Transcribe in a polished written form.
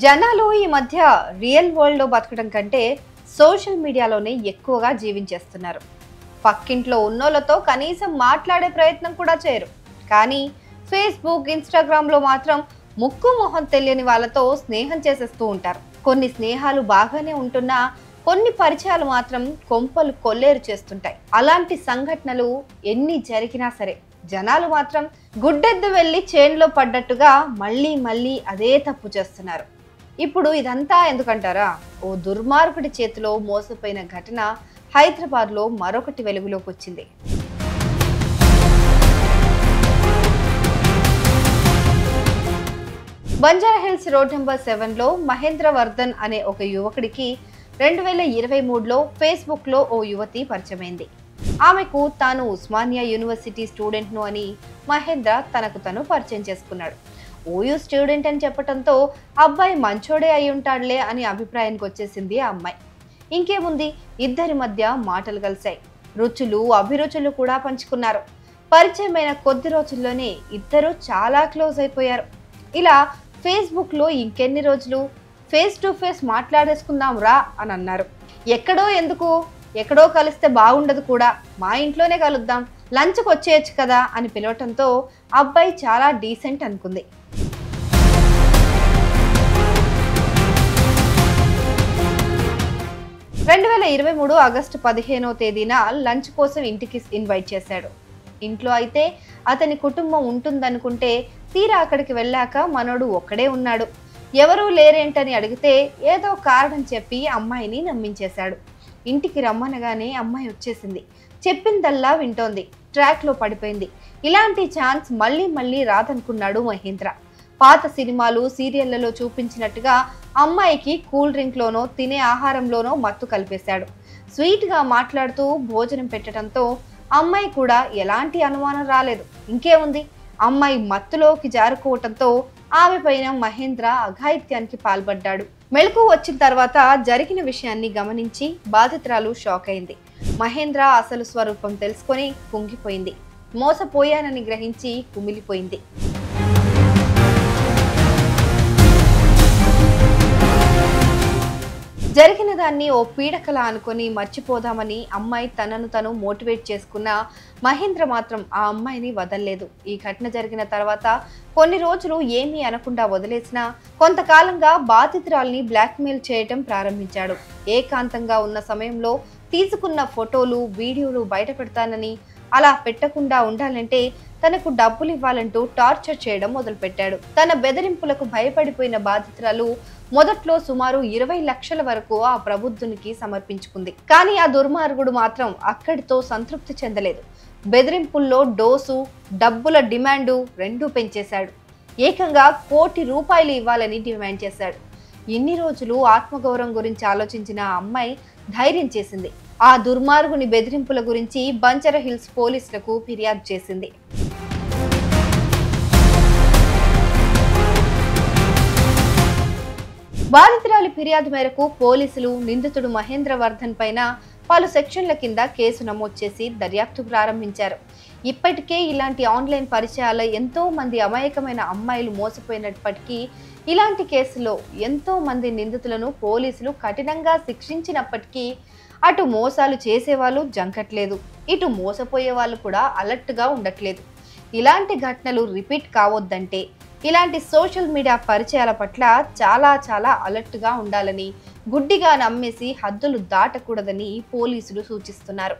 జనాలు ఈ మధ్య రియల్ వరల్డ్ లో బతకడం కంటే సోషల్ మీడియాలోనే ఎక్కువగా జీవించేస్తున్నారు. పక్కింట్లో ఉన్నోళ్ళతో కనీసం మాట్లాడే ప్రయత్నం కూడా చేయరు. కానీ ఫేస్బుక్, ఇన్స్టాగ్రామ్ లో మాత్రం ముక్కు మొహం తెలియని వాళ్ళతో స్నేహం చేసేస్తూ ఉంటారు. కొన్ని స్నేహాలు బాగానే ఉంటున్నా కొన్ని పరిచయాలు మాత్రం కొంపలు కొల్లేరు చేస్తుంటాయి. అలాంటి సంఘటనలు ఎన్ని జరిగినా సరే జనాలు మాత్రం గుడ్డెద్దు వెళ్ళి చేన్లో పడ్డట్టుగా మళ్ళీ మళ్ళీ అదే తప్పు చేస్తున్నారు. ఇప్పుడు ఇదంతా ఎందుకంటారా? ఓ దుర్మార్గుడి చేతిలో మోసపోయిన ఘటన హైదరాబాద్లో మరొకటి వెలుగులోకి వచ్చింది. బంజారాహిల్స్ రోడ్ నెంబర్ 7లో మహేంద్రవర్ధన్ అనే ఒక యువకుడికి 2023లో ఫేస్బుక్లో ఓ యువతి పరిచయమైంది. ఆమెకు తాను ఉస్మానియా యూనివర్సిటీ స్టూడెంట్ను అని మహేంద్ర తనకు తను పరిచయం చేసుకున్నాడు. ఓయూ స్టూడెంట్ అని చెప్పడంతో అబ్బాయి మంచోడే అయి ఉంటాడులే అని అభిప్రాయానికి వచ్చేసింది ఆ అమ్మాయి. ఇంకేముంది, ఇద్దరి మధ్య మాటలు కలిశాయి. రుచులు అభిరుచులు కూడా పంచుకున్నారు. పరిచయమైన కొద్ది రోజుల్లోనే ఇద్దరు చాలా క్లోజ్ అయిపోయారు. ఇలా ఫేస్బుక్లో ఇంకెన్ని రోజులు ఫేస్ టు ఫేస్ మాట్లాడేసుకుందాం రా అని అన్నారు. ఎక్కడో ఎందుకు, ఎక్కడో కలిస్తే బాగుండదు కూడా, మా ఇంట్లోనే కలుద్దాం, లంచ్కి వచ్చేయచ్చు కదా అని పిలవటంతో అబ్బాయి చాలా డీసెంట్ అనుకుంది. ఆగస్టు 15వ తేదీన లంచ్ కోసం ఇంటికి ఇన్వైట్ చేశాడు. ఇంట్లో అయితే అతని కుటుంబం ఉంటుందనుకుంటే తీరా అక్కడికి వెళ్ళాక మనోడు ఒక్కడే ఉన్నాడు. ఎవరూ లేరేంటని అడిగితే ఏదో కారణం చెప్పి అమ్మాయిని నమ్మించేశాడు. ఇంటికి రమ్మనగానే అమ్మాయి వచ్చేసింది. చెప్పిందల్లా వింటోంది. ట్రాక్లో పడిపోయింది. ఇలాంటి ఛాన్స్ మళ్ళీ మళ్ళీ రాదనుకున్నాడు మహేంద్ర. పాత సినిమాలు, సీరియళ్లలో చూపించినట్టుగా అమ్మాయికి కూల్ డ్రింక్లోనో తినే ఆహారంలోనో మత్తు కలిపేశాడు. స్వీట్గా మాట్లాడుతూ భోజనం పెట్టడంతో అమ్మాయి కూడా ఎలాంటి అనుమానం రాలేదు. ఇంకేముంది, అమ్మాయి మత్తులోకి జారుకోవటంతో ఆమె పైన మహేంద్ర అఘాయిత్యానికి పాల్పడ్డాడు. మెలకు వచ్చిన తర్వాత జరిగిన విషయాన్ని గమనించి బాధితురాలు షాక్ అయింది. మహేంద్ర అసలు స్వరూపం తెలుసుకొని కుంగిపోయింది. మోసపోయానని గ్రహించి కుమిలిపోయింది. జరిగిన దాన్ని ఓ పీడకల అనుకొని మర్చిపోదామని అమ్మాయి తనను తను మోటివేట్ చేసుకున్న మహేంద్ర మాత్రం ఆ అమ్మాయిని వదల్లేదు. ఈ ఘటన జరిగిన తర్వాత కొన్ని రోజులు ఏమీ అనకుండా వదిలేసినా కొంతకాలంగా బాధితురాల్ని బ్లాక్మెయిల్ చేయటం ప్రారంభించాడు. ఏకాంతంగా ఉన్న సమయంలో తీసుకున్న ఫోటోలు, వీడియోలు బయట పెడతానని, అలా పెట్టకుండా ఉండాలంటే తనకు డబ్బులు ఇవ్వాలంటూ టార్చర్ చేయడం మొదలుపెట్టాడు. తన బెదిరింపులకు భయపడిపోయిన బాధితురాలు మొదట్లో సుమారు 20 లక్షల వరకు ఆ ప్రబుద్ధునికి సమర్పించుకుంది. కానీ ఆ దుర్మార్గుడు మాత్రం అక్కడితో సంతృప్తి చెందలేదు. బెదిరింపుల్లో డోసు, డబ్బుల డిమాండు రెండూ పెంచేశాడు. ఏకంగా ₹1 కోటి ఇవ్వాలని డిమాండ్ చేశాడు. ఇన్ని రోజులు ఆత్మగౌరవం గురించి ఆలోచించిన ఆ అమ్మాయి ధైర్యం చేసింది. ఆ దుర్మార్గుని బెదిరింపుల గురించి బంజారాహిల్స్ పోలీసులకు ఫిర్యాదు చేసింది. బాధితురాలి ఫిర్యాదు మేరకు పోలీసులు నిందితుడు మహేంద్రవర్ధన్ పైన పలు సెక్షన్ల కింద కేసు నమోదు చేసి దర్యాప్తు ప్రారంభించారు. ఇప్పటికే ఇలాంటి ఆన్లైన్ పరిచయాల ఎంతో మంది అమాయకమైన అమ్మాయిలు మోసపోయినప్పటికీ ఇలాంటి కేసులో ఎంతో మంది నిందితులను పోలీసులు కఠినంగా శిక్షించినప్పటికీ అటు మోసాలు చేసేవాళ్ళు జంకట్లేదు, ఇటు మోసపోయే వాళ్ళు కూడా అలర్ట్గా ఉండట్లేదు. ఇలాంటి ఘటనలు రిపీట్ కావద్దంటే ఇలాంటి సోషల్ మీడియా పరిచయాల పట్ల చాలా అలర్ట్గా ఉండాలని, గుడ్డిగా నమ్మేసి హద్దులు దాటకూడదని పోలీసులు సూచిస్తున్నారు.